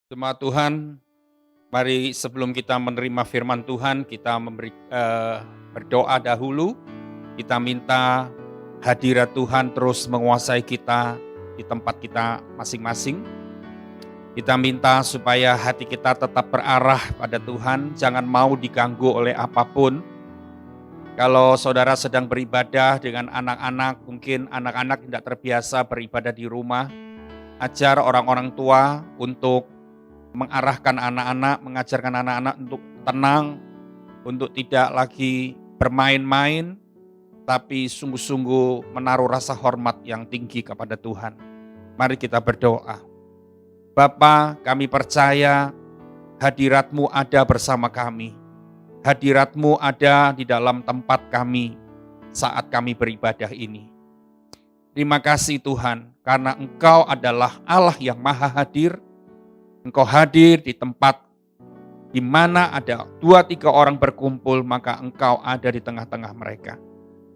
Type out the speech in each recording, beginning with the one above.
Jemaat Tuhan, mari sebelum kita menerima firman Tuhan, kita berdoa dahulu. Kita minta hadirat Tuhan terus menguasai kita di tempat kita masing-masing. Kita minta supaya hati kita tetap berarah pada Tuhan, jangan mau diganggu oleh apapun. Kalau saudara sedang beribadah dengan anak-anak, mungkin anak-anak tidak terbiasa beribadah di rumah, ajar orang-orang tua untuk mengarahkan anak-anak, mengajarkan anak-anak untuk tenang, untuk tidak lagi bermain-main, tapi sungguh-sungguh menaruh rasa hormat yang tinggi kepada Tuhan. Mari kita berdoa. Bapa, kami percaya hadirat-Mu ada bersama kami. Hadirat-Mu ada di dalam tempat kami saat kami beribadah ini. Terima kasih Tuhan, karena Engkau adalah Allah yang maha hadir. Engkau hadir di tempat di mana ada 2-3 orang berkumpul, maka Engkau ada di tengah-tengah mereka.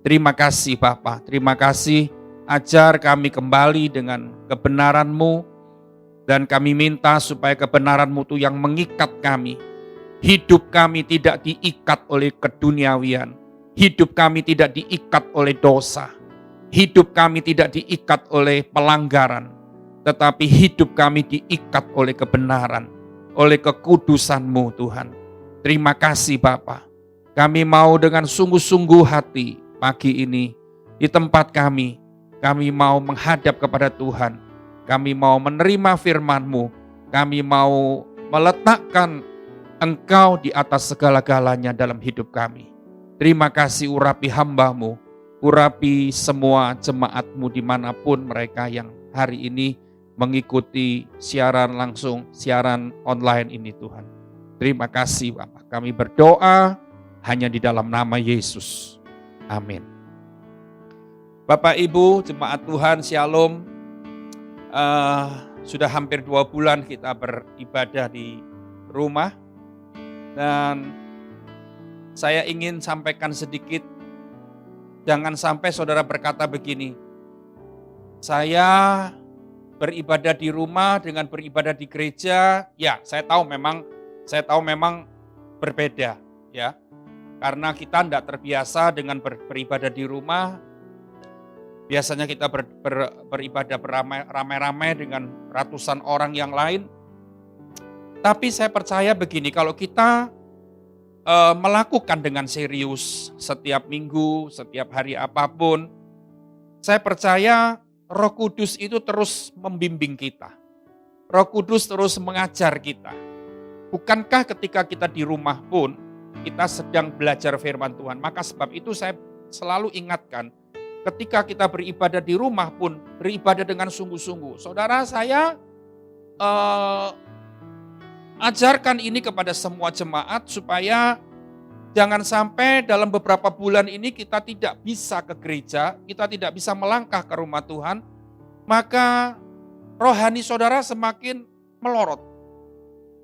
Terima kasih Bapa, terima kasih, ajar kami kembali dengan kebenaran-Mu, dan kami minta supaya kebenaran-Mu itu yang mengikat kami. Hidup kami tidak diikat oleh keduniawian, hidup kami tidak diikat oleh dosa, hidup kami tidak diikat oleh pelanggaran, tetapi hidup kami diikat oleh kebenaran, oleh kekudusan-Mu Tuhan. Terima kasih Bapa. Kami mau dengan sungguh-sungguh hati pagi ini di tempat kami mau menghadap kepada Tuhan. Kami mau menerima firman-Mu. Kami mau meletakkan Engkau di atas segala-galanya dalam hidup kami. Terima kasih, urapi hamba-Mu, urapi semua jemaat-Mu dimanapun mereka yang hari ini mengikuti siaran langsung, siaran online ini Tuhan. Terima kasih Bapak. Kami berdoa hanya di dalam nama Yesus. Amin. Bapak Ibu, jemaat Tuhan, Shalom. Sudah hampir 2 bulan kita beribadah di rumah. Dan saya ingin sampaikan sedikit, jangan sampai saudara berkata begini, saya beribadah di rumah dengan beribadah di gereja, ya saya tahu memang berbeda ya. Karena kita tidak terbiasa dengan beribadah di rumah. Biasanya kita beribadah beramai-ramai dengan ratusan orang yang lain. Tapi saya percaya begini, kalau kita melakukan dengan serius setiap minggu, setiap hari apapun, saya percaya Roh Kudus itu terus membimbing kita. Roh Kudus terus mengajar kita. Bukankah ketika kita di rumah pun, kita sedang belajar firman Tuhan. Maka sebab itu saya selalu ingatkan, ketika kita beribadah di rumah pun, beribadah dengan sungguh-sungguh. Saudara, saya ajarkan ini kepada semua jemaat supaya jangan sampai dalam beberapa bulan ini kita tidak bisa ke gereja, kita tidak bisa melangkah ke rumah Tuhan, maka rohani saudara semakin melorot.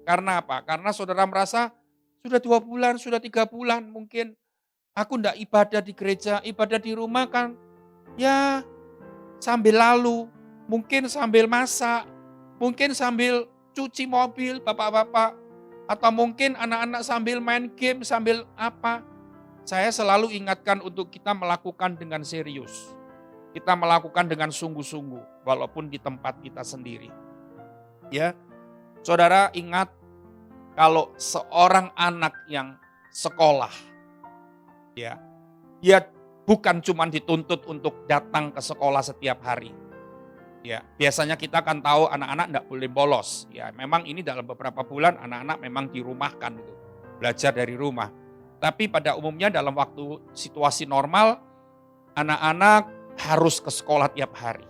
Karena apa? Karena saudara merasa sudah 2 bulan, sudah 3 bulan mungkin aku tidak ibadah di gereja, ibadah di rumah kan ya sambil lalu, mungkin sambil masak, mungkin sambil cuci mobil bapak-bapak, atau mungkin anak-anak sambil main game, sambil apa. Saya selalu ingatkan untuk kita melakukan dengan serius. Kita melakukan dengan sungguh-sungguh, walaupun di tempat kita sendiri. Ya, saudara ingat kalau seorang anak yang sekolah, ya, dia bukan cuma dituntut untuk datang ke sekolah setiap hari. Ya, biasanya kita kan tahu anak-anak enggak boleh bolos. Ya, memang ini dalam beberapa bulan anak-anak memang dirumahkan gitu, belajar dari rumah. Tapi pada umumnya dalam waktu situasi normal, anak-anak harus ke sekolah tiap hari.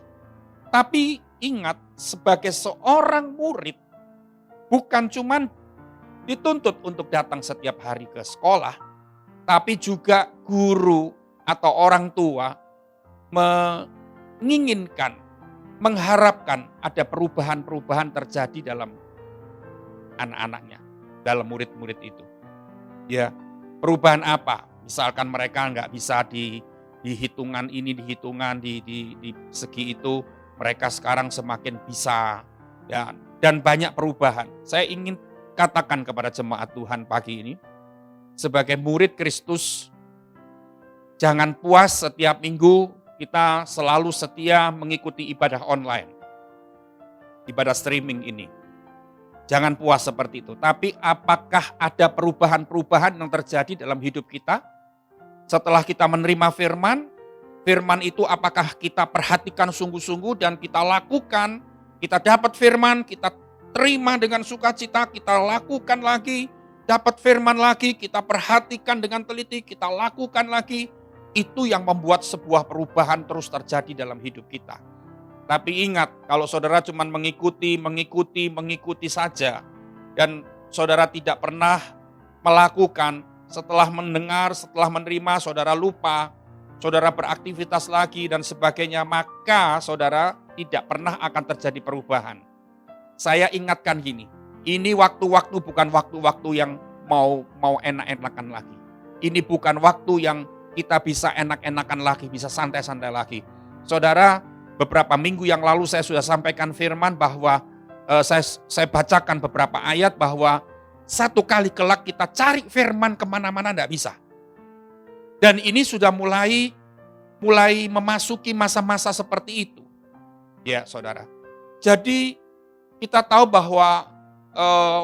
Tapi ingat, sebagai seorang murid, bukan cuma dituntut untuk datang setiap hari ke sekolah, tapi juga guru atau orang tua menginginkan, mengharapkan ada perubahan-perubahan terjadi dalam anak-anaknya, dalam murid-murid itu. Ya, perubahan apa? Misalkan mereka nggak bisa di hitungan ini, di hitungan di segi itu, mereka sekarang semakin bisa. Ya, dan banyak perubahan. Saya ingin katakan kepada jemaat Tuhan pagi ini, sebagai murid Kristus, jangan puas setiap minggu kita selalu setia mengikuti ibadah online, ibadah streaming ini. Jangan puas seperti itu. Tapi apakah ada perubahan-perubahan yang terjadi dalam hidup kita? Setelah kita menerima firman, firman itu apakah kita perhatikan sungguh-sungguh dan kita lakukan, kita dapat firman, kita terima dengan sukacita, kita lakukan lagi, dapat firman lagi, kita perhatikan dengan teliti, kita lakukan lagi. Itu yang membuat sebuah perubahan terus terjadi dalam hidup kita. Tapi ingat, kalau saudara cuma mengikuti saja, dan saudara tidak pernah melakukan, setelah mendengar, setelah menerima, saudara lupa, saudara beraktivitas lagi dan sebagainya, maka saudara tidak pernah akan terjadi perubahan. Saya ingatkan gini, ini waktu-waktu bukan waktu-waktu yang mau enak-enakan lagi. Ini bukan waktu yang kita bisa enak-enakan lagi, bisa santai-santai lagi. Saudara, beberapa minggu yang lalu saya sudah sampaikan firman bahwa saya bacakan beberapa ayat bahwa satu kali kelak kita cari firman kemana-mana tidak bisa. Dan ini sudah mulai memasuki masa-masa seperti itu. Ya saudara. Jadi kita tahu bahwa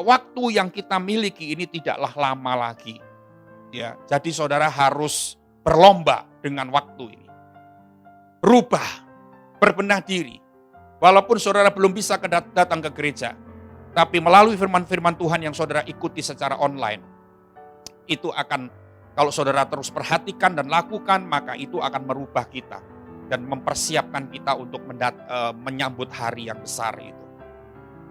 waktu yang kita miliki ini tidaklah lama lagi. Ya, jadi saudara harus berlomba dengan waktu ini. Rubah, berbenah diri. Walaupun saudara belum bisa datang ke gereja, tapi melalui firman-firman Tuhan yang saudara ikuti secara online, itu akan, kalau saudara terus perhatikan dan lakukan, maka itu akan merubah kita dan mempersiapkan kita untuk menyambut hari yang besar itu.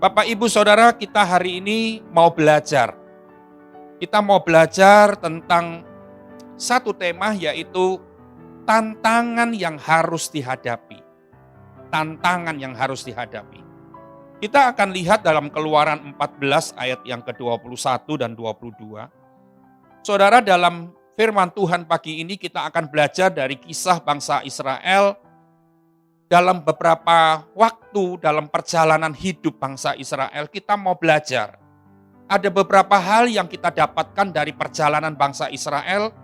Bapak, Ibu, Saudara, kita hari ini mau belajar. Kita mau belajar tentang satu tema, yaitu tantangan yang harus dihadapi. Tantangan yang harus dihadapi. Kita akan lihat dalam Keluaran 14 ayat yang ke-21 dan 22. Saudara, dalam firman Tuhan pagi ini kita akan belajar dari kisah bangsa Israel dalam beberapa waktu dalam perjalanan hidup bangsa Israel. Kita mau belajar. Ada beberapa hal yang kita dapatkan dari perjalanan bangsa Israel,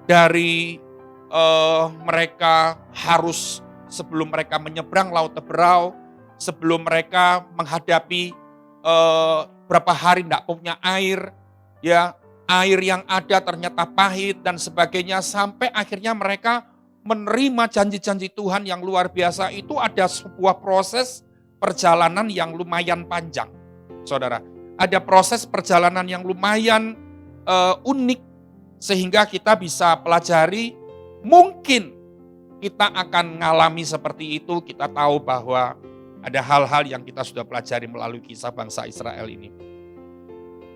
dari mereka harus, sebelum mereka menyeberang Laut Teberau, sebelum mereka menghadapi berapa hari tidak punya air, ya, air yang ada ternyata pahit dan sebagainya, sampai akhirnya mereka menerima janji-janji Tuhan yang luar biasa. Itu ada sebuah proses perjalanan yang lumayan panjang, saudara. Ada proses perjalanan yang lumayan unik, sehingga kita bisa pelajari. Mungkin kita akan mengalami seperti itu. Kita tahu bahwa ada hal-hal yang kita sudah pelajari melalui kisah bangsa Israel ini.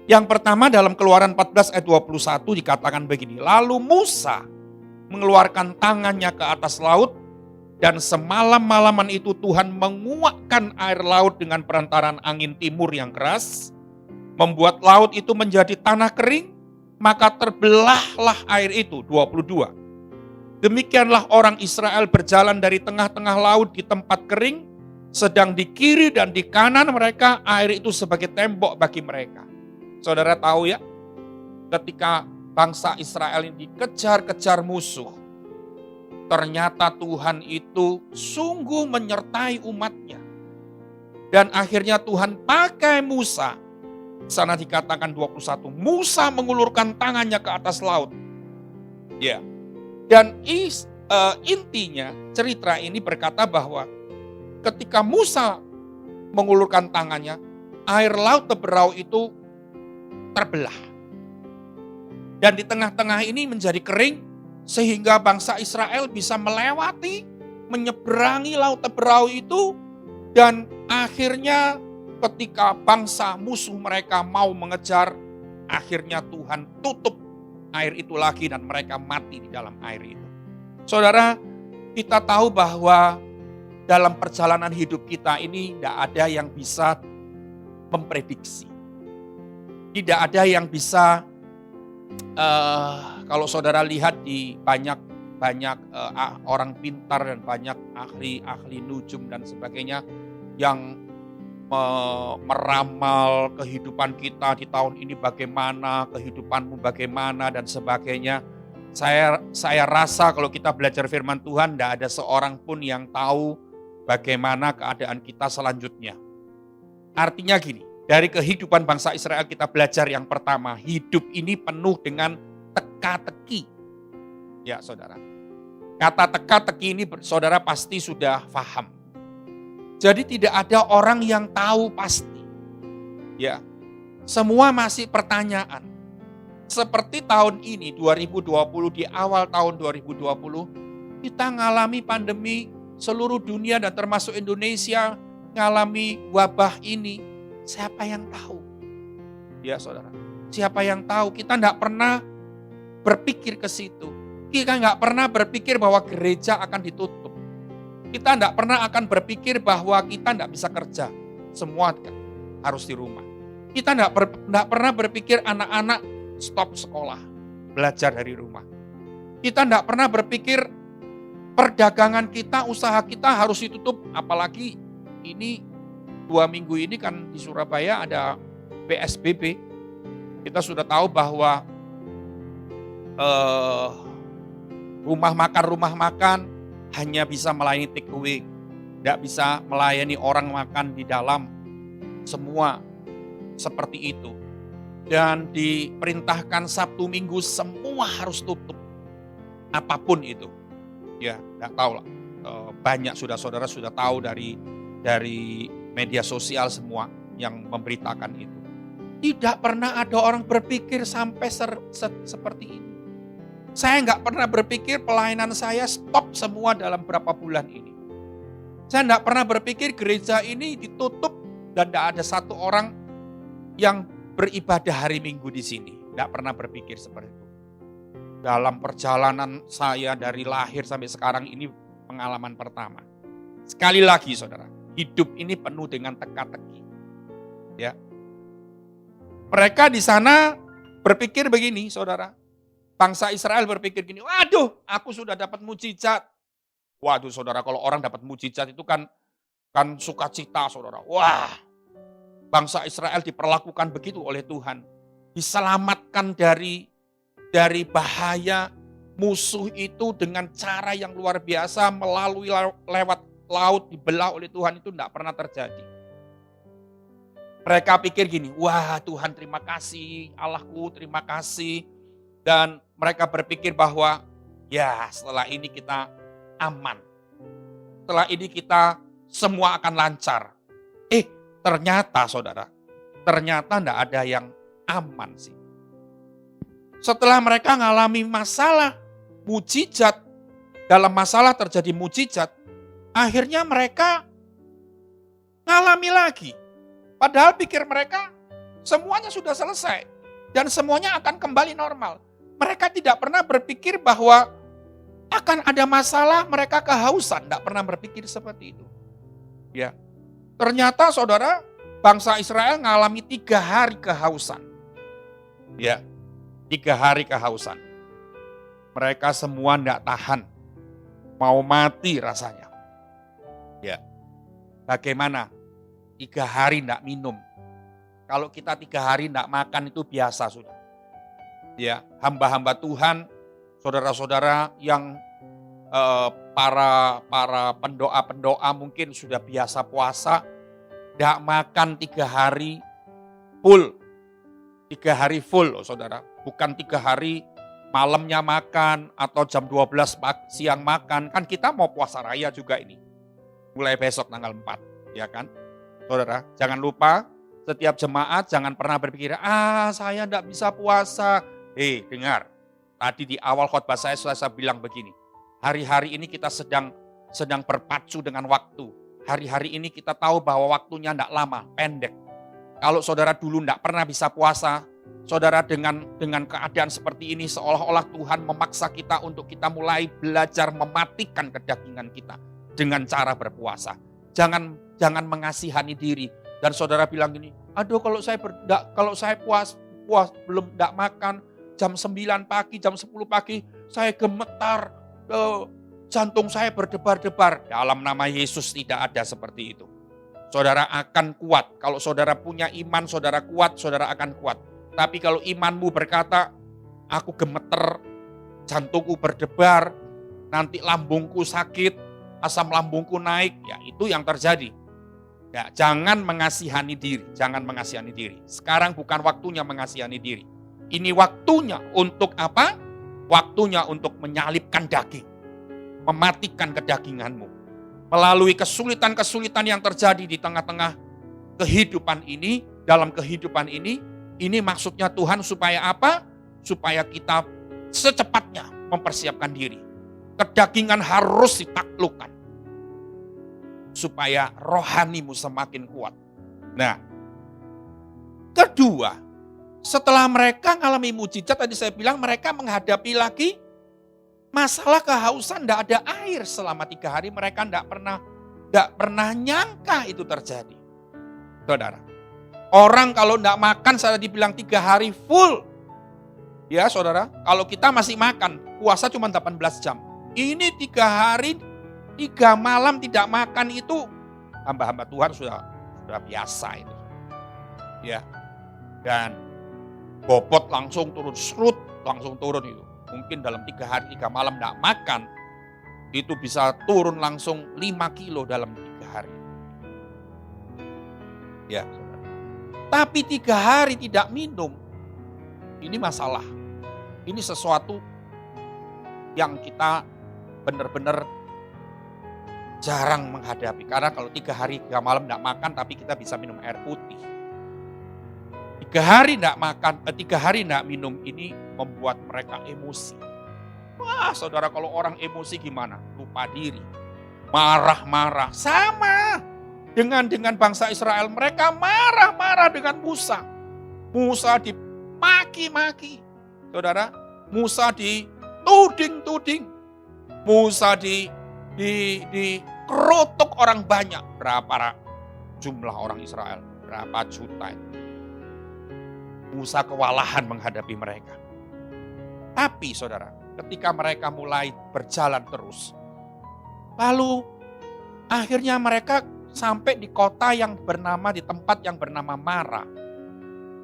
Yang pertama, dalam Keluaran 14 ayat 21 dikatakan begini. Lalu Musa mengeluarkan tangannya ke atas laut, dan semalam-malaman itu Tuhan menguakkan air laut dengan perantaran angin timur yang keras, membuat laut itu menjadi tanah kering, maka terbelahlah air itu. 22. Demikianlah orang Israel berjalan dari tengah-tengah laut di tempat kering, sedang di kiri dan di kanan mereka air itu sebagai tembok bagi mereka. Saudara tahu ya, ketika bangsa Israel ini dikejar-kejar musuh, ternyata Tuhan itu sungguh menyertai umatnya. Dan akhirnya Tuhan pakai Musa. Sana dikatakan 21, Musa mengulurkan tangannya ke atas laut. Ya. Dan intinya cerita ini berkata bahwa ketika Musa mengulurkan tangannya, air Laut Teberau itu terbelah. Dan di tengah-tengah ini menjadi kering, sehingga bangsa Israel bisa melewati, menyeberangi Laut Teberau itu, dan akhirnya ketika bangsa musuh mereka mau mengejar, akhirnya Tuhan tutup air itu lagi dan mereka mati di dalam air itu. Saudara, kita tahu bahwa dalam perjalanan hidup kita ini tidak ada yang bisa memprediksi. Tidak ada yang bisa, kalau saudara lihat di banyak orang pintar dan banyak ahli nujum dan sebagainya yang meramal kehidupan kita di tahun ini bagaimana, kehidupanmu bagaimana dan sebagainya. Saya rasa kalau kita belajar firman Tuhan, tidak ada seorang pun yang tahu bagaimana keadaan kita selanjutnya. Artinya gini, dari kehidupan bangsa Israel kita belajar yang pertama, hidup ini penuh dengan teka-teki. Ya saudara, kata teka-teki ini saudara pasti sudah paham. Jadi tidak ada orang yang tahu pasti. Ya, semua masih pertanyaan. Seperti tahun ini 2020, di awal tahun 2020 kita ngalami pandemi, seluruh dunia dan termasuk Indonesia ngalami wabah ini. Siapa yang tahu? Ya saudara, siapa yang tahu? Kita tidak pernah berpikir ke situ. Kita nggak pernah berpikir bahwa gereja akan ditutup. Kita tidak pernah akan berpikir bahwa kita tidak bisa kerja. Semua harus di rumah. Kita tidak pernah berpikir anak-anak stop sekolah, belajar dari rumah. Kita tidak pernah berpikir perdagangan kita, usaha kita harus ditutup. Apalagi ini 2 minggu ini kan di Surabaya ada PSBB. Kita sudah tahu bahwa rumah makan hanya bisa melayani take away, tidak bisa melayani orang makan di dalam, semua seperti itu. Dan diperintahkan Sabtu Minggu semua harus tutup, apapun itu. Ya, tidak tahu lah. Banyak saudara sudah tahu dari media sosial semua yang memberitakan itu. Tidak pernah ada orang berpikir sampai seperti ini. Saya nggak pernah berpikir pelayanan saya stop semua dalam berapa bulan ini. Saya nggak pernah berpikir gereja ini ditutup dan tidak ada satu orang yang beribadah hari Minggu di sini. Nggak pernah berpikir seperti itu. Dalam perjalanan saya dari lahir sampai sekarang ini pengalaman pertama. Sekali lagi saudara, hidup ini penuh dengan teka-teki. Ya. Mereka di sana berpikir begini saudara. Bangsa Israel berpikir gini, waduh aku sudah dapat mujizat. Waduh saudara, kalau orang dapat mujizat itu kan sukacita saudara. Wah, bangsa Israel diperlakukan begitu oleh Tuhan. Diselamatkan dari bahaya musuh itu dengan cara yang luar biasa, melalui lewat laut dibelah oleh Tuhan, itu tidak pernah terjadi. Mereka pikir gini, wah Tuhan terima kasih, Allahku terima kasih. Dan mereka berpikir bahwa ya setelah ini kita aman. Setelah ini kita semua akan lancar. Ternyata saudara, ternyata tidak ada yang aman sih. Setelah mereka mengalami masalah, mujizat, dalam masalah terjadi mujizat, akhirnya mereka ngalami lagi. Padahal pikir mereka semuanya sudah selesai dan semuanya akan kembali normal. Mereka tidak pernah berpikir bahwa akan ada masalah, mereka kehausan, tidak pernah berpikir seperti itu. Ya, ternyata saudara, bangsa Israel mengalami 3 hari kehausan. Ya, 3 hari kehausan. Mereka semua tidak tahan, mau mati rasanya. Ya, bagaimana? 3 hari tidak minum. Kalau kita 3 hari tidak makan itu biasa sudah. Ya, hamba-hamba Tuhan, saudara-saudara yang para pendoa-pendoa mungkin sudah biasa puasa, tidak makan 3 hari full. 3 hari full loh saudara, bukan 3 hari malamnya makan atau jam 12 siang makan. Kan kita mau puasa raya juga ini, mulai besok tanggal 4, ya kan. Saudara, jangan lupa setiap jemaat jangan pernah berpikir, saya tidak bisa puasa. Dengar, tadi di awal khotbah saya bilang begini, hari-hari ini kita sedang berpacu dengan waktu. Hari-hari ini kita tahu bahwa waktunya tidak lama, pendek. Kalau saudara dulu tidak pernah bisa puasa, saudara dengan keadaan seperti ini seolah-olah Tuhan memaksa kita untuk kita mulai belajar mematikan kedagingan kita dengan cara berpuasa. Jangan mengasihani diri. Dan saudara bilang gini, aduh kalau saya puas belum tidak makan, jam 9 pagi, jam 10 pagi, saya gemetar, jantung saya berdebar-debar. Dalam nama Yesus tidak ada seperti itu. saudara akan kuat. Kalau saudara punya iman, saudara kuat, saudara akan kuat. Tapi kalau imanmu berkata, aku gemeter, jantungku berdebar, nanti lambungku sakit, asam lambungku naik, ya itu yang terjadi. Ya, jangan mengasihani diri, jangan mengasihani diri. Sekarang bukan waktunya mengasihani diri. Ini waktunya untuk apa? Waktunya untuk menyalibkan daging, mematikan kedaginganmu. Melalui kesulitan-kesulitan yang terjadi di tengah-tengah kehidupan ini, dalam kehidupan ini maksudnya Tuhan supaya apa? Supaya kita secepatnya mempersiapkan diri. Kedagingan harus ditaklukkan. Supaya rohanimu semakin kuat. Nah, kedua, setelah mereka mengalami mujizat, tadi saya bilang mereka menghadapi lagi masalah kehausan, tidak ada air selama 3 hari. Mereka tidak pernah nyangka itu terjadi. Saudara, orang kalau tidak makan, saya dibilang 3 hari full. Ya saudara, kalau kita masih makan, puasa cuma 18 jam. Ini 3 hari, 3 malam tidak makan itu, hamba-hamba Tuhan sudah biasa itu. Ya, dan bobot langsung turun, langsung turun itu. Mungkin dalam 3 hari 3 malam tidak makan, itu bisa turun langsung 5 kilo dalam 3 hari. Ya, saudara. Tapi 3 hari tidak minum, ini masalah. Ini sesuatu yang kita benar-benar jarang menghadapi. Karena kalau 3 hari 3 malam tidak makan, tapi kita bisa minum air putih. 3 hari tidak makan, 3 hari tidak minum, ini membuat mereka emosi. Wah saudara, kalau orang emosi gimana? Lupa diri, marah-marah. Sama dengan bangsa Israel, mereka marah-marah dengan Musa. Musa dimaki-maki. Saudara, Musa dituding-tuding. Musa dikerotok orang banyak. Berapa jumlah orang Israel? Berapa juta itu? Musa kewalahan menghadapi mereka. Tapi saudara, ketika mereka mulai berjalan terus, lalu akhirnya mereka sampai di kota yang bernama, di tempat yang bernama Mara.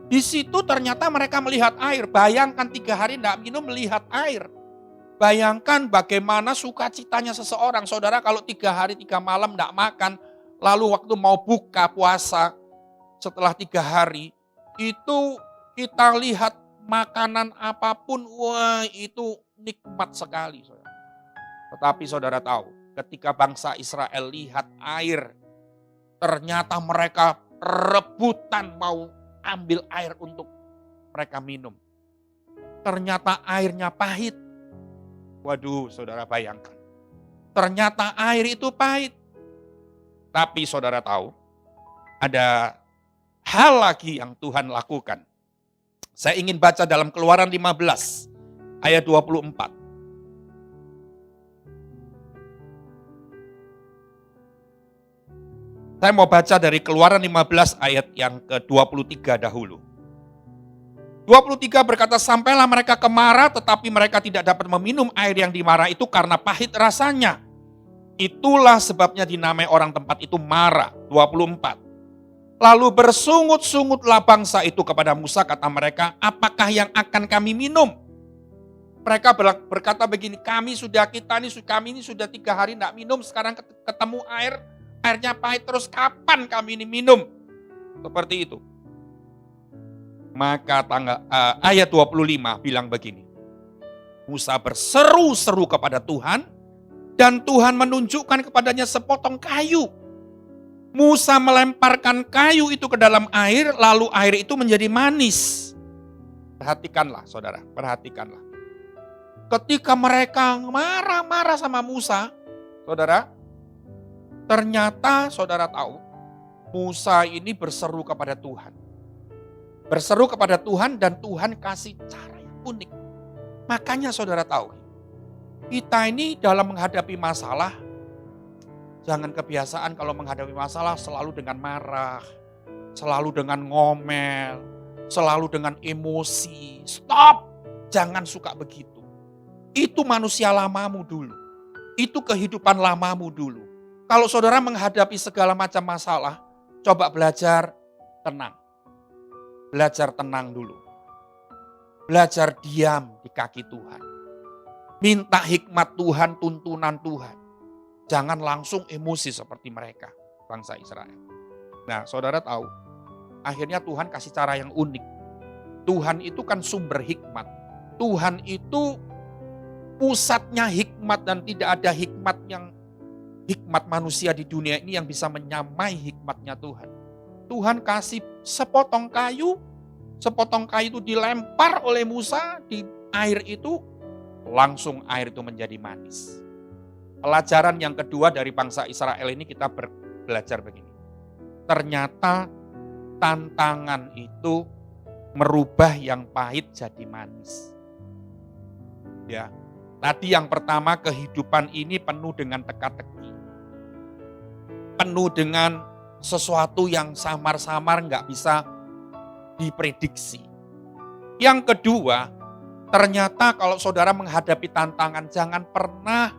Di situ ternyata mereka melihat air. Bayangkan 3 hari tidak minum, melihat air. Bayangkan bagaimana sukacitanya seseorang. Saudara, kalau 3 hari 3 malam tidak makan, lalu waktu mau buka puasa setelah 3 hari, itu kita lihat makanan apapun, wah itu nikmat sekali. Saudara. Tetapi saudara tahu, ketika bangsa Israel lihat air, ternyata mereka rebutan mau ambil air untuk mereka minum. Ternyata airnya pahit. Waduh, saudara bayangkan. Ternyata air itu pahit. Tapi saudara tahu, ada hal lagi yang Tuhan lakukan. Saya ingin baca dalam Keluaran 15 ayat 24. Saya mau baca dari Keluaran 15 ayat yang ke-23 dahulu. 23 berkata, sampailah mereka ke Mara, tetapi mereka tidak dapat meminum air yang di Mara itu karena pahit rasanya. Itulah sebabnya dinamai orang tempat itu Mara. 24. Lalu bersungut-sungutlah bangsa itu kepada Musa, kata mereka, apakah yang akan kami minum? Mereka berkata begini, kami ini sudah 3 hari tidak minum, sekarang ketemu airnya pahit, terus kapan kami ini minum? Seperti itu. Maka ayat 25 bilang begini, Musa berseru-seru kepada Tuhan, dan Tuhan menunjukkan kepadanya sepotong kayu. Musa melemparkan kayu itu ke dalam air, lalu air itu menjadi manis. Perhatikanlah saudara, perhatikanlah. Ketika mereka marah-marah sama Musa, saudara, ternyata saudara tahu, Musa ini berseru kepada Tuhan. Berseru kepada Tuhan dan Tuhan kasih cara yang unik. Makanya saudara tahu, kita ini dalam menghadapi masalah, jangan kebiasaan kalau menghadapi masalah selalu dengan marah, selalu dengan ngomel, selalu dengan emosi. Stop, jangan suka begitu. Itu manusia lamamu dulu. Itu kehidupan lamamu dulu. Kalau saudara menghadapi segala macam masalah, Coba belajar tenang. Belajar tenang dulu. Belajar diam di kaki Tuhan. Minta hikmat Tuhan, tuntunan Tuhan. Jangan langsung emosi seperti mereka, bangsa Israel. Nah, saudara tahu, akhirnya Tuhan kasih cara yang unik. Tuhan itu kan sumber hikmat. Tuhan itu pusatnya hikmat dan tidak ada hikmat manusia di dunia ini yang bisa menyamai hikmatnya Tuhan. Tuhan kasih sepotong kayu itu dilempar oleh Musa di air itu, langsung air itu menjadi manis. Pelajaran yang kedua dari bangsa Israel ini kita belajar begini. Ternyata tantangan itu merubah yang pahit jadi manis. Ya, tadi yang pertama, kehidupan ini penuh dengan teka-teki. Penuh dengan sesuatu yang samar-samar nggak bisa diprediksi. Yang kedua, ternyata kalau saudara menghadapi tantangan, jangan pernah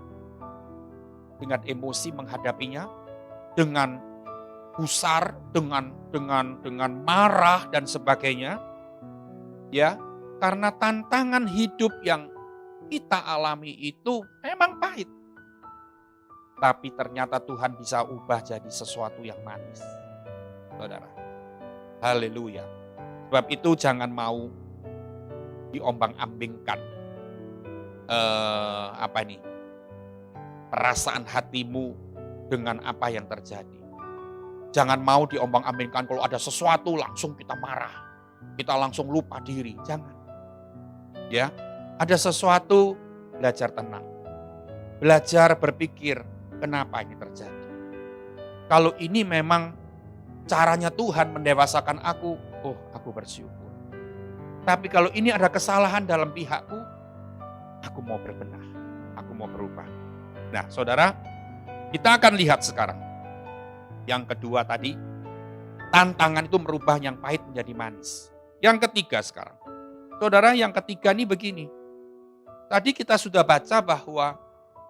dengan emosi menghadapinya, dengan gusar, dengan marah dan sebagainya. Ya, karena tantangan hidup yang kita alami itu memang pahit. Tapi ternyata Tuhan bisa ubah jadi sesuatu yang manis. Saudara. Haleluya. Sebab itu jangan mau diombang-ambingkan perasaan hatimu dengan apa yang terjadi. Jangan mau diombang-ambingkan kalau ada sesuatu langsung kita marah. Kita langsung lupa diri. Jangan. Ya, ada sesuatu, belajar tenang. Belajar berpikir, kenapa ini terjadi? Kalau ini memang caranya Tuhan mendewasakan aku, oh aku bersyukur. Tapi kalau ini ada kesalahan dalam pihakku, aku mau berbenah, aku mau berubah. Nah saudara, kita akan lihat sekarang. Yang kedua tadi, tantangan itu merubah yang pahit menjadi manis. Yang ketiga sekarang. Saudara, yang ketiga ini begini. Tadi kita sudah baca bahwa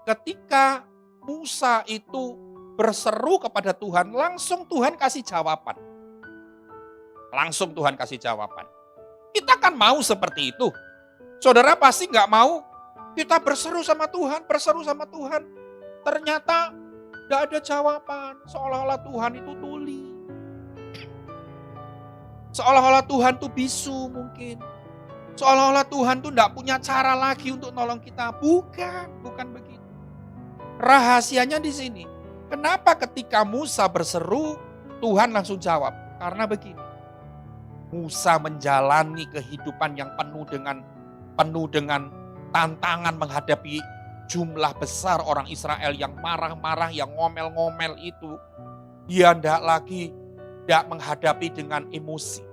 ketika Musa itu berseru kepada Tuhan, langsung Tuhan kasih jawaban. Langsung Tuhan kasih jawaban. Kita kan mau seperti itu. Saudara pasti nggak mau kita berseru sama Tuhan. Ternyata nggak ada jawaban. Seolah-olah Tuhan itu tuli. Seolah-olah Tuhan itu bisu mungkin. Seolah-olah Tuhan itu nggak punya cara lagi untuk nolong kita. Bukan begitu. Rahasianya di sini. Kenapa ketika Musa berseru, Tuhan langsung jawab? Karena begini. Musa menjalani kehidupan yang penuh dengan tantangan menghadapi jumlah besar orang Israel yang marah-marah, yang ngomel-ngomel itu. Dia tidak menghadapi dengan emosi.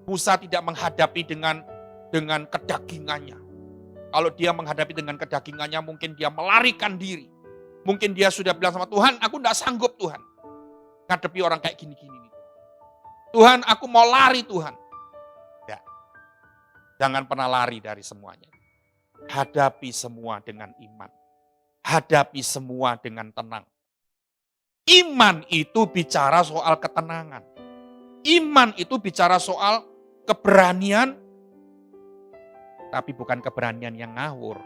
Musa tidak menghadapi dengan kedagingannya. Kalau dia menghadapi dengan kedagingannya, mungkin dia melarikan diri. Mungkin dia sudah bilang sama Tuhan, aku tidak sanggup Tuhan. Ngadepi orang kayak gini-gini. Tuhan, aku mau lari Tuhan. Ya. Jangan pernah lari dari semuanya. Hadapi semua dengan iman. Hadapi semua dengan tenang. Iman itu bicara soal ketenangan. Iman itu bicara soal keberanian, tapi bukan keberanian yang ngawur.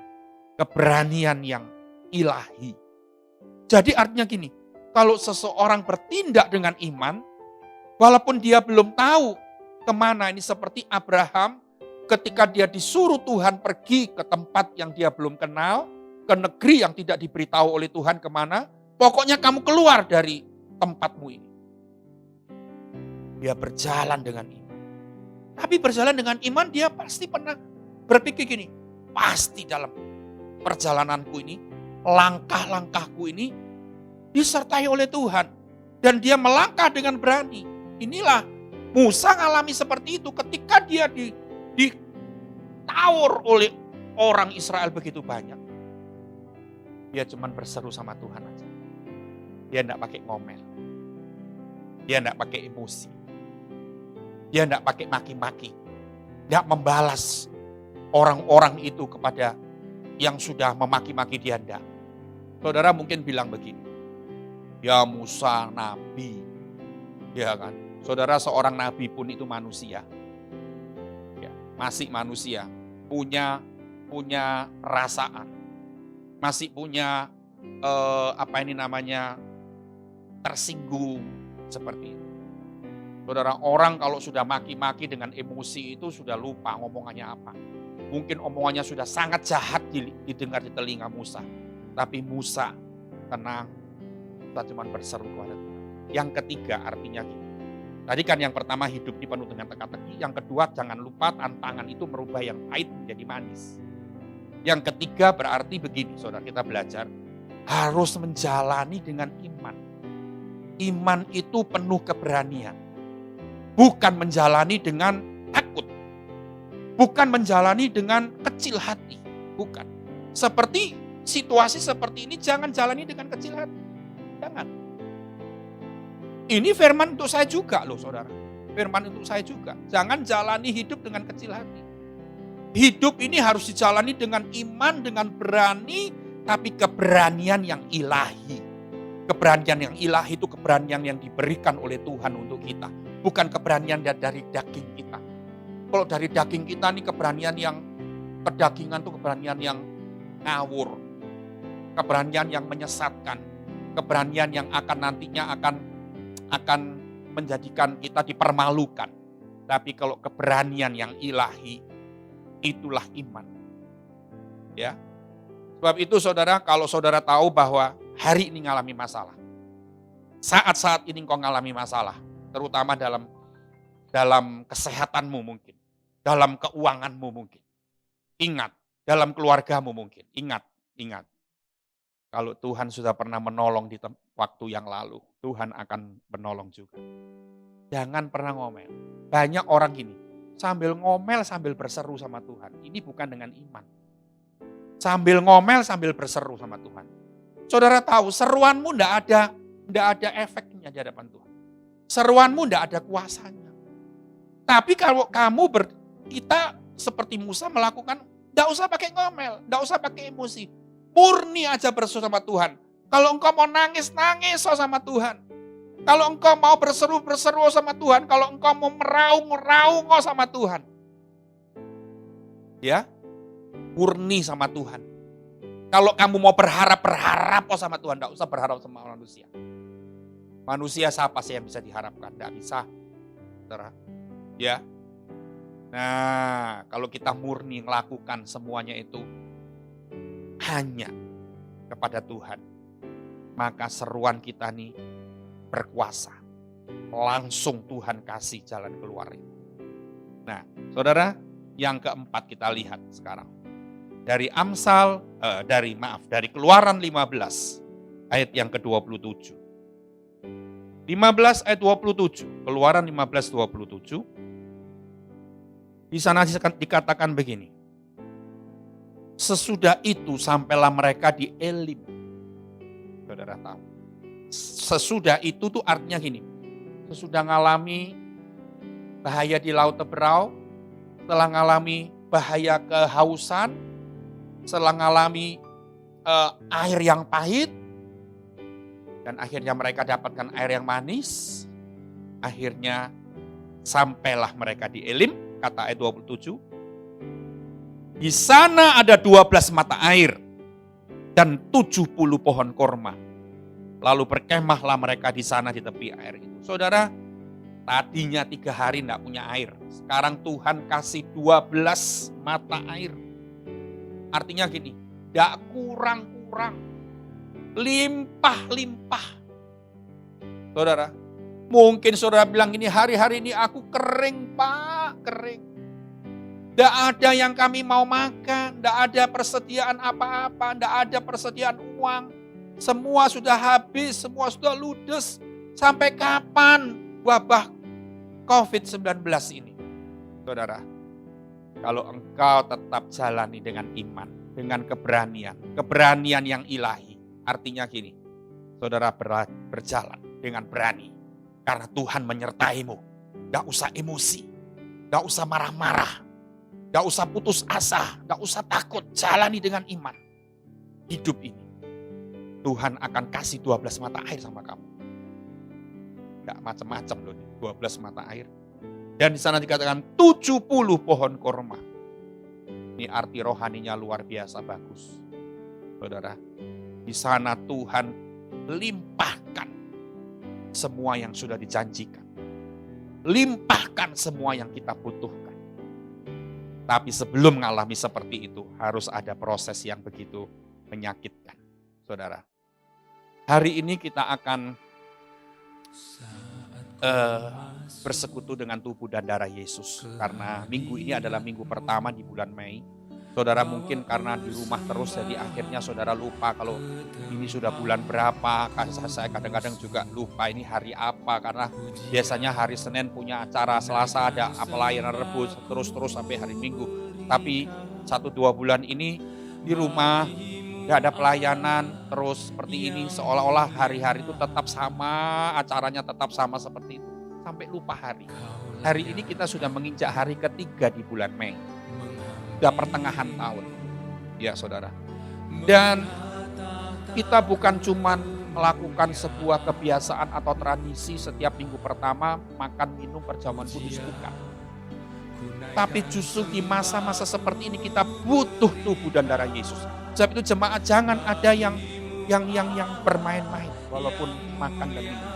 Keberanian yang ilahi. Jadi artinya gini, kalau seseorang bertindak dengan iman, walaupun dia belum tahu kemana, ini seperti Abraham ketika dia disuruh Tuhan pergi ke tempat yang dia belum kenal, ke negeri yang tidak diberitahu oleh Tuhan kemana, pokoknya kamu keluar dari tempatmu ini. Dia berjalan dengan iman. Tapi berjalan dengan iman dia pasti pernah berpikir gini, pasti dalam perjalananku ini, langkah-langkahku ini disertai oleh Tuhan. Dan dia melangkah dengan berani. Inilah Musa alami seperti itu ketika dia ditawar oleh orang Israel begitu banyak. Dia cuma berseru sama Tuhan aja. Dia tidak pakai ngomel. Dia tidak pakai emosi. Dia tidak pakai maki-maki. Tidak membalas orang-orang itu kepada yang sudah memaki-maki dia. Tidak. Saudara mungkin bilang begini. Ya Musa nabi. Ya kan? Saudara, seorang nabi pun itu manusia. Ya, masih manusia, punya perasaan, masih punya tersinggung seperti itu. Saudara, orang kalau sudah maki-maki dengan emosi itu sudah lupa ngomongannya apa. Mungkin omongannya sudah sangat jahat didengar di telinga Musa. Tapi Musa tenang, kita cuma berseru kepada Tuhan. Yang ketiga artinya gini. Tadi kan yang pertama hidup ini penuh dengan teka-teki. Yang kedua jangan lupa tantangan itu merubah yang pahit menjadi manis. Yang ketiga berarti begini, saudara, kita belajar harus menjalani dengan iman. Iman itu penuh keberanian. Bukan menjalani dengan takut. Bukan menjalani dengan kecil hati. Bukan. Seperti situasi seperti ini jangan jalani dengan kecil hati. Jangan. Ini firman untuk saya juga loh saudara. Firman untuk saya juga. Jangan jalani hidup dengan kecil hati. Hidup ini harus dijalani dengan iman, dengan berani, tapi keberanian yang ilahi. Keberanian yang ilahi itu keberanian yang diberikan oleh Tuhan untuk kita. Bukan keberanian dari daging kita. Kalau dari daging kita nih keberanian yang kedagingan itu keberanian yang ngawur. Keberanian yang menyesatkan. Keberanian yang akan nantinya akan menjadikan kita dipermalukan. Tapi kalau keberanian yang ilahi, itulah iman. Ya. Sebab itu saudara, kalau saudara tahu bahwa hari ini ngalami masalah. Saat-saat ini kau ngalami masalah. Terutama dalam kesehatanmu mungkin. Dalam keuanganmu mungkin. Ingat, dalam keluargamu mungkin. Ingat. Kalau Tuhan sudah pernah menolong di waktu yang lalu, Tuhan akan menolong juga. Jangan pernah ngomel. Banyak orang gini, sambil ngomel sambil berseru sama Tuhan. Ini bukan dengan iman. Sambil ngomel sambil berseru sama Tuhan. Saudara tahu, seruanmu enggak ada efeknya di hadapan Tuhan. Seruanmu enggak ada kuasanya. Tapi kalau kita seperti Musa melakukan, enggak usah pakai ngomel, enggak usah pakai emosi. Murni aja berseru sama Tuhan. Kalau engkau mau nangis sama Tuhan. Kalau engkau mau berseru sama Tuhan. Kalau engkau mau meraung sama Tuhan. Ya, murni sama Tuhan. Kalau kamu mau berharap sama Tuhan, enggak usah berharap sama manusia. Manusia siapa sih yang bisa diharapkan? Enggak bisa. Saudara. Ya. Nah, kalau kita murni melakukan semuanya itu hanya kepada Tuhan, maka seruan kita nih berkuasa. Langsung Tuhan kasih jalan keluar. Nah, saudara, yang keempat kita lihat sekarang. Dari Keluaran 15 ayat yang ke-27. 15 ayat 27, Keluaran 15:27. Di sana dikatakan begini. Sesudah itu sampailah mereka di Elim. Saudara tahu. Sesudah itu tuh artinya gini. Sesudah ngalami bahaya di Laut Teberau, setelah ngalami bahaya kehausan, setelah ngalami air yang pahit, dan akhirnya mereka dapatkan air yang manis, akhirnya sampailah mereka di Elim, kata ayat 27. Di sana ada 12 mata air dan 70 pohon korma. Lalu berkemahlah mereka di sana di tepi air itu. Saudara, tadinya 3 hari tidak punya air. Sekarang Tuhan kasih 12 mata air. Artinya gini, tidak kurang-kurang. Limpah-limpah. Saudara, mungkin saudara bilang ini hari-hari ini aku kering Pak, kering. Tidak ada yang kami mau makan, tidak ada persediaan apa-apa, tidak ada persediaan uang. Semua sudah habis, semua sudah ludes. Sampai kapan wabah COVID-19 ini? Saudara, kalau engkau tetap jalani dengan iman, dengan keberanian yang ilahi. Artinya gini, saudara berjalan dengan berani. Karena Tuhan menyertaimu. Tidak usah emosi, tidak usah marah-marah. Gak usah putus asa, gak usah takut, jalani dengan iman. Hidup ini, Tuhan akan kasih 12 mata air sama kamu. Enggak macam-macam loh, 12 mata air. Dan di sana dikatakan 70 pohon korma. Ini arti rohaninya luar biasa bagus. Saudara, di sana Tuhan limpahkan semua yang sudah dijanjikan. Limpahkan semua yang kita butuhkan. Tapi sebelum mengalami seperti itu, harus ada proses yang begitu menyakitkan. Saudara, hari ini kita akan bersekutu dengan tubuh dan darah Yesus. Karena minggu ini adalah minggu pertama di bulan Mei. Saudara mungkin karena di rumah terus, jadi akhirnya saudara lupa kalau ini sudah bulan berapa. Saya kadang-kadang juga lupa ini hari apa. Karena biasanya hari Senin punya acara, Selasa ada pelayanan rebus, terus sampai hari Minggu. Tapi 1-2 bulan ini di rumah gak ada pelayanan terus seperti ini. Seolah-olah hari-hari itu tetap sama, acaranya tetap sama seperti itu. Sampai lupa hari. Hari ini kita sudah menginjak hari ketiga di bulan Mei. Sudah pertengahan tahun. Ya saudara. Dan kita bukan cuman melakukan sebuah kebiasaan atau tradisi setiap minggu pertama makan minum perjamuan kudus, bukan. Tapi justru di masa-masa seperti ini kita butuh tubuh dan darah Yesus. Sebab itu jemaat jangan ada yang bermain-main walaupun makan dan minum.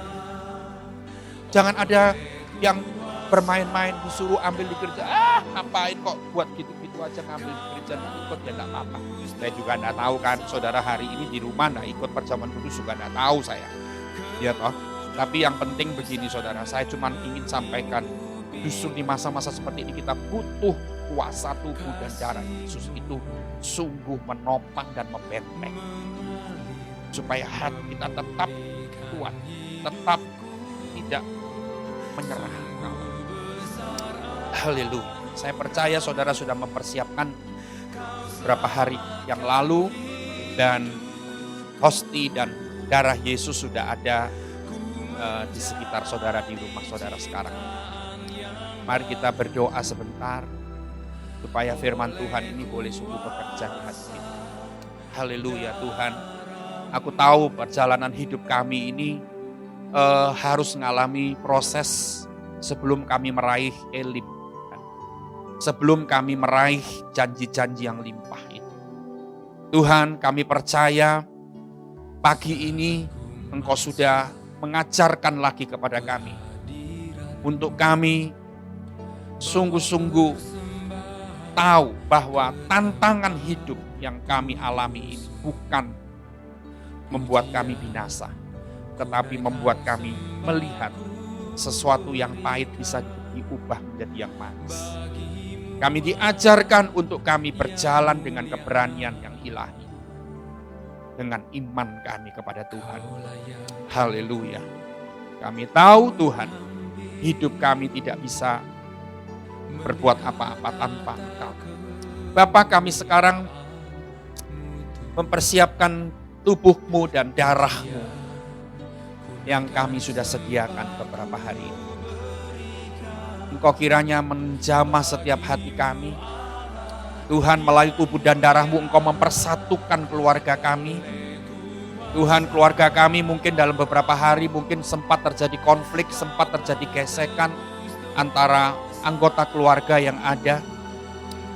Jangan ada yang bermain-main disuruh ambil di gereja. Ngapain kok buat gitu-gitu aja ngambil di gereja ikut ya enggak apa-apa. Saya juga enggak tahu kan saudara hari ini di rumah enggak ikut perjamuan kudus juga enggak tahu saya. Ya toh. Tapi yang penting begini saudara, saya cuma ingin sampaikan justru di masa-masa seperti ini kita butuh kuasa tubuh dan darah Yesus itu sungguh menopang dan membenteng. Supaya hati kita tetap kuat, tetap tidak menyerah. Haleluya. Saya percaya saudara sudah mempersiapkan beberapa hari yang lalu dan hosti dan darah Yesus sudah ada di sekitar saudara, di rumah saudara sekarang. Mari kita berdoa sebentar supaya firman Tuhan ini boleh sungguh bekerja di hati kita. Haleluya Tuhan. Aku tahu perjalanan hidup kami ini harus mengalami proses sebelum kami meraih elim. Sebelum kami meraih janji-janji yang limpah itu. Tuhan, kami percaya pagi ini Engkau sudah mengajarkan lagi kepada kami. Untuk kami sungguh-sungguh tahu bahwa tantangan hidup yang kami alami ini bukan membuat kami binasa, tetapi membuat kami melihat sesuatu yang pahit bisa diubah menjadi yang manis. Kami diajarkan untuk kami berjalan dengan keberanian yang ilahi. Dengan iman kami kepada Tuhan. Haleluya. Kami tahu Tuhan, hidup kami tidak bisa berbuat apa-apa tanpa Engkau. Bapa, kami sekarang mempersiapkan tubuh-Mu dan darah-Mu yang kami sudah sediakan beberapa hari ini. Engkau kiranya menjamah setiap hati kami. Tuhan, melalui tubuh dan darah-Mu Engkau mempersatukan keluarga kami. Tuhan, keluarga kami mungkin dalam beberapa hari mungkin sempat terjadi konflik, sempat terjadi gesekan antara anggota keluarga yang ada.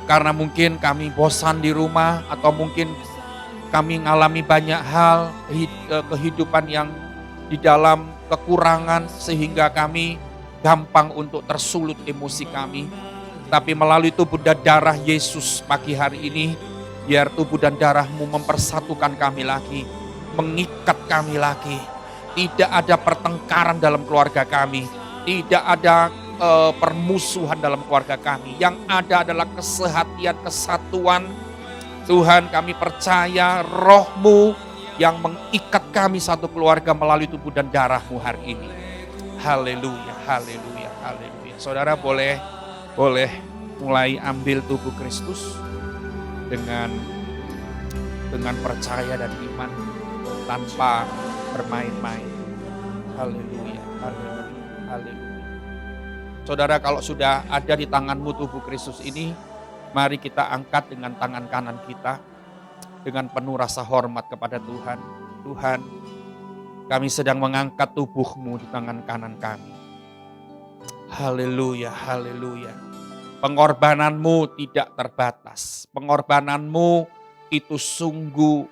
Karena mungkin kami bosan di rumah atau mungkin kami mengalami banyak hal kehidupan yang di dalam kekurangan sehingga kami gampang untuk tersulut emosi kami. Tapi melalui tubuh dan darah Yesus pagi hari ini, biar tubuh dan darah-Mu mempersatukan kami lagi, mengikat kami lagi. Tidak ada pertengkaran dalam keluarga kami, tidak ada permusuhan dalam keluarga kami. Yang ada adalah kesehatian, kesatuan. Tuhan, kami percaya Roh-Mu yang mengikat kami satu keluarga melalui tubuh dan darah-Mu hari ini. Haleluya, haleluya, haleluya. Saudara boleh mulai ambil tubuh Kristus dengan percaya dan iman tanpa bermain-main. Haleluya, haleluya, haleluya. Saudara, kalau sudah ada di tanganmu tubuh Kristus ini, mari kita angkat dengan tangan kanan kita dengan penuh rasa hormat kepada Tuhan. Tuhan, Kami sedang mengangkat tubuh-Mu di tangan kanan kami. Haleluya, haleluya. Pengorbanan-Mu tidak terbatas. Pengorbanan-Mu itu sungguh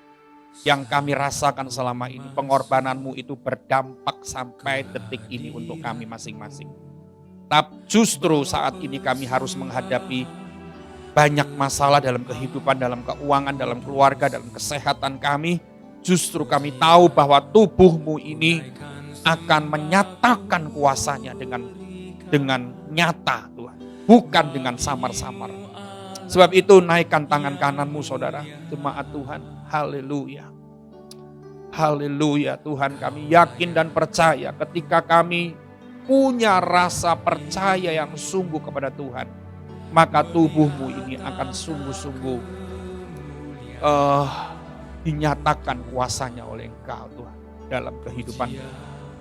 yang kami rasakan selama ini. Pengorbanan-Mu itu berdampak sampai detik ini untuk kami masing-masing. Tapi justru saat ini kami harus menghadapi banyak masalah dalam kehidupan, dalam keuangan, dalam keluarga, dalam kesehatan kami. Justru kami tahu bahwa tubuh-Mu ini akan menyatakan kuasanya dengan nyata Tuhan. Bukan dengan samar-samar. Sebab itu naikkan tangan kananmu saudara, jemaat Tuhan. Haleluya. Haleluya Tuhan, kami yakin dan percaya ketika kami punya rasa percaya yang sungguh kepada Tuhan, maka tubuh-Mu ini akan sungguh-sungguh dinyatakan kuasanya oleh Engkau Tuhan dalam kehidupan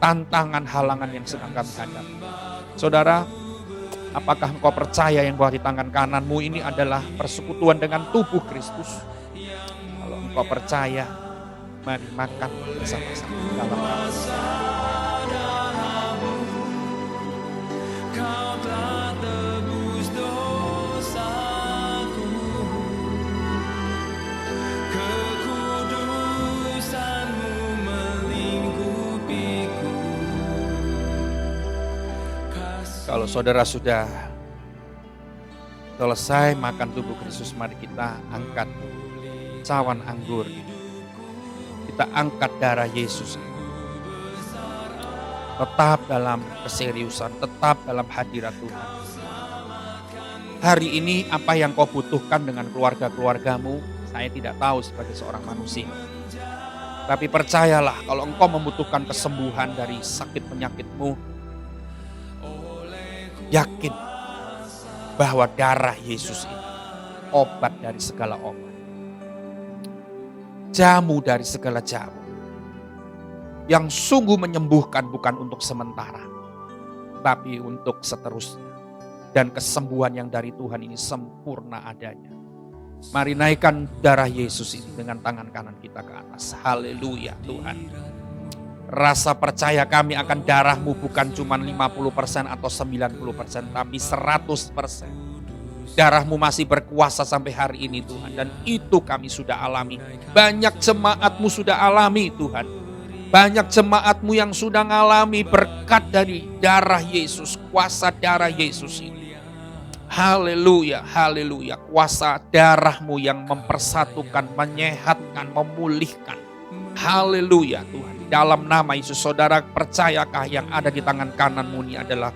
tantangan halangan yang sedang kami hadapi. Saudara, apakah engkau percaya yang bahwa di tangan kananmu ini adalah persekutuan dengan tubuh Kristus? Kalau engkau percaya, mari makan bersama-sama dalam nama. Kalau saudara sudah selesai makan tubuh Kristus, mari kita angkat cawan anggur ini. Kita angkat darah Yesus. Tetap dalam keseriusan, tetap dalam hadirat Tuhan. Hari ini apa yang kau butuhkan dengan keluarga-keluargamu, saya tidak tahu sebagai seorang manusia. Tapi percayalah, kalau engkau membutuhkan kesembuhan dari sakit penyakitmu, yakin bahwa darah Yesus ini obat dari segala obat. Jamu dari segala jamu. Yang sungguh menyembuhkan bukan untuk sementara, tapi untuk seterusnya. Dan kesembuhan yang dari Tuhan ini sempurna adanya. Mari naikkan darah Yesus ini dengan tangan kanan kita ke atas. Haleluya Tuhan. Rasa percaya kami akan darah-Mu bukan cuma 50% atau 90%, tapi 100%. Darah-Mu masih berkuasa sampai hari ini Tuhan. Dan itu kami sudah alami. Banyak jemaat-Mu sudah alami Tuhan. Banyak jemaat-Mu yang sudah mengalami berkat dari darah Yesus. Kuasa darah Yesus ini. Haleluya, haleluya. Kuasa darah-Mu yang mempersatukan, menyehatkan, memulihkan. Haleluya Tuhan. Dalam nama Yesus, saudara percayakah yang ada di tangan kananmu ini adalah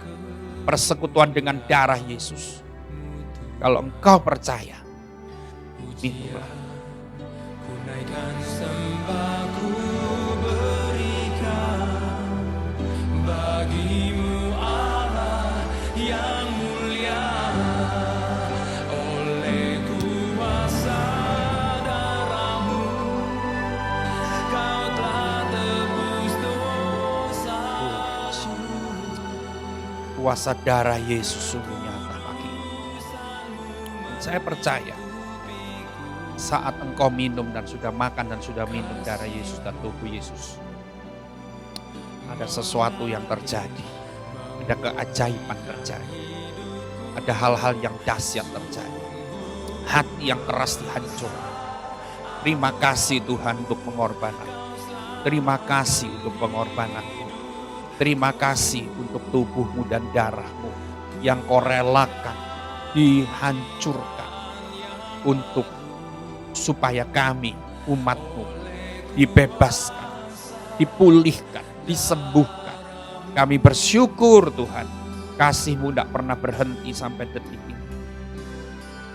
persekutuan dengan darah Yesus? Kalau engkau percaya, minumlah. Kunaikan sembahku berikan bagimu Allah yang mulia. Oleh kuasa darah-Mu, Kau telah tebus dosaku. Kuasa darah Yesus sungguh nyata bagi ini. Saya percaya saat engkau minum dan sudah makan dan sudah minum darah Yesus dan tubuh Yesus, ada sesuatu yang terjadi. Ada keajaiban terjadi. Ada hal-hal yang dahsyat terjadi. Hati yang keras dihancurkan. Terima kasih Tuhan untuk pengorbanan. Terima kasih untuk pengorbanan. Terima kasih untuk tubuh-Mu dan darah-Mu yang Kau relakan dihancurkan untuk supaya kami umat-Mu dibebaskan, dipulihkan, disembuhkan. Kami bersyukur Tuhan, kasih-Mu tidak pernah berhenti sampai detik ini.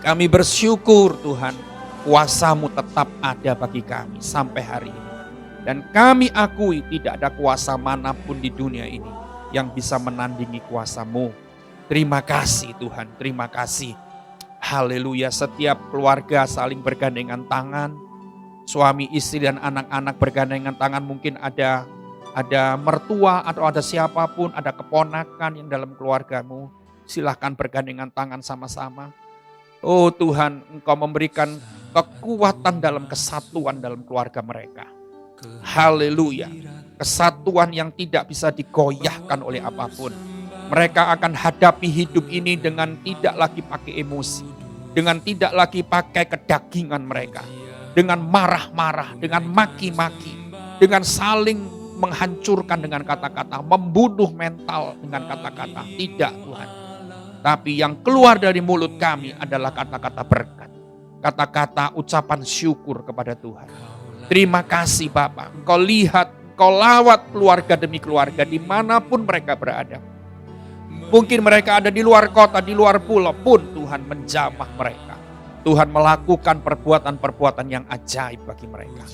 Kami bersyukur Tuhan, kuasa-Mu tetap ada bagi kami sampai hari ini. Dan kami akui tidak ada kuasa manapun di dunia ini yang bisa menandingi kuasa-Mu. Terima kasih Tuhan, terima kasih. Haleluya, setiap keluarga saling bergandengan tangan. Suami, istri, dan anak-anak bergandengan tangan. Mungkin ada mertua atau ada siapapun, ada keponakan yang dalam keluargamu. Silahkan bergandengan tangan sama-sama. Oh Tuhan, Engkau memberikan kekuatan dalam kesatuan dalam keluarga mereka. Haleluya. Kesatuan yang tidak bisa digoyahkan oleh apapun. Mereka akan hadapi hidup ini dengan tidak lagi pakai emosi, dengan tidak lagi pakai kedagingan mereka, dengan marah-marah, dengan maki-maki, dengan saling menghancurkan dengan kata-kata, membunuh mental dengan kata-kata. Tidak, Tuhan. Tapi yang keluar dari mulut kami adalah kata-kata berkat, kata-kata ucapan syukur kepada Tuhan. Terima kasih Bapa, Engkau lihat, Engkau lawat keluarga demi keluarga dimanapun mereka berada. Mungkin mereka ada di luar kota, di luar pulau pun Tuhan menjamah mereka. Tuhan melakukan perbuatan-perbuatan yang ajaib bagi mereka.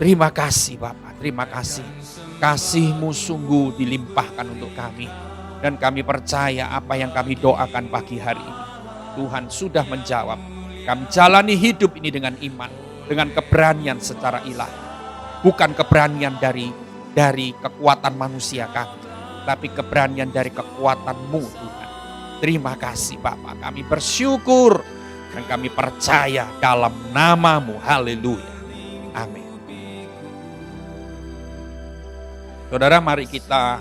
Terima kasih Bapa, terima kasih. Kasih-Mu sungguh dilimpahkan untuk kami. Dan kami percaya apa yang kami doakan pagi hari ini, Tuhan sudah menjawab. Kami jalani hidup ini dengan iman, dengan keberanian secara ilahi. Bukan keberanian dari kekuatan manusia kami, tapi keberanian dari kekuatan-Mu Tuhan. Terima kasih Bapa, kami bersyukur dan kami percaya dalam nama-Mu. Haleluya. Amin. Saudara, mari kita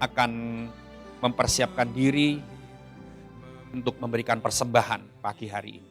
akan mempersiapkan diri untuk memberikan persembahan pagi hari ini.